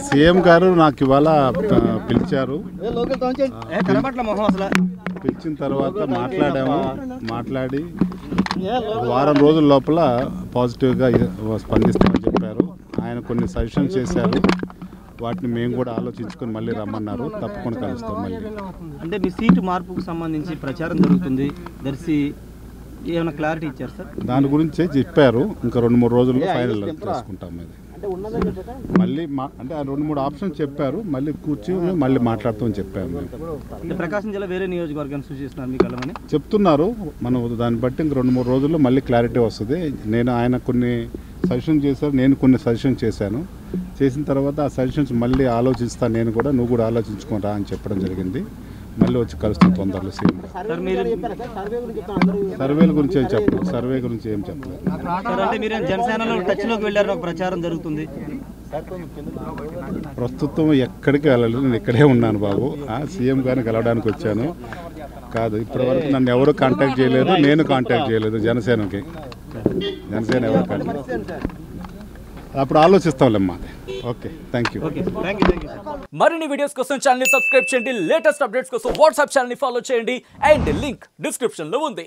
CM గారు నాకు ఇవాళ పిలిచారు. పిలిచిన తర్వాత మాట్లాడి వారం రోజుల లోపల పాజిటివ్గా స్పందిస్తామని చెప్పారు. ఆయన కొన్ని సజెషన్స్ చేశారు, వాటిని మేము కూడా ఆలోచించుకొని మళ్ళీ రమ్మన్నారు. తప్పకుండా కలుస్తాం మళ్ళీ. అంటే మీ సీటు మార్పుకు సంబంధించి ప్రచారం జరుగుతుంది, దర్శి ఏమైనా క్లారిటీ ఇచ్చారు సార్? దాని గురించే చెప్పారు. ఇంకా 2-3 రోజుల్లో ఫైనల్ చేసుకుంటాం. అది మళ్ళీ అంటే 2-3 ఆప్షన్స్ చెప్పారు. మళ్ళీ కూర్చొని మళ్ళీ మాట్లాడుతామని చెప్పాము. అంటే ప్రకాశం జిల్లా వేరే నియోజకవర్గాన్ని సూచిస్తున్నారు మీకు వెళ్ళమని చెప్తున్నారు. మనం దాన్ని బట్టి ఇంక 2-3 రోజుల్లో మళ్ళీ క్లారిటీ వస్తుంది. ఆయన కొన్ని సజెషన్ చేశారు, నేను కొన్ని సజెషన్ చేశాను. చేసిన తర్వాత ఆ సజెషన్స్ మళ్ళీ ఆలోచిస్తాను నేను కూడా, నువ్వు కూడా ఆలోచించుకోరా అని చెప్పడం జరిగింది. మళ్ళీ వచ్చి కలుస్తాం తొందరలో. సీఎం సర్వేల గురించి ఏం చెప్పలేదు. సర్వే గురించి ఏం చెప్పలేదు. అంటే మీరు జనసేనలో టచ్లోకి వెళ్ళారు, ఒక ప్రచారం జరుగుతుంది. ప్రస్తుతం ఎక్కడికి వెళ్ళలేదు, నేను ఇక్కడే ఉన్నాను బాబు. సీఎం గారిని కలవడానికి వచ్చాను కాదు. ఇప్పటివరకు నన్ను ఎవరు కాంటాక్ట్ చేయలేదు, నేను కాంటాక్ట్ చేయలేదు. జనసేన ఎవరు కాంటాక్ట్, అప్పుడు ఆలోచిస్తాంలేమ్మా. Okay, thank you. మరిన్ని వీడియోస్ కోసం ఛానల్ ని సబ్స్క్రైబ్ చేయండి. లేటెస్ట్ అప్డేట్స్ కోసం వాట్సాప్ ఛానల్ ని ఫాలో చేయండి. అండ్ లింక్ డిస్క్రిప్షన్ లో ఉంది.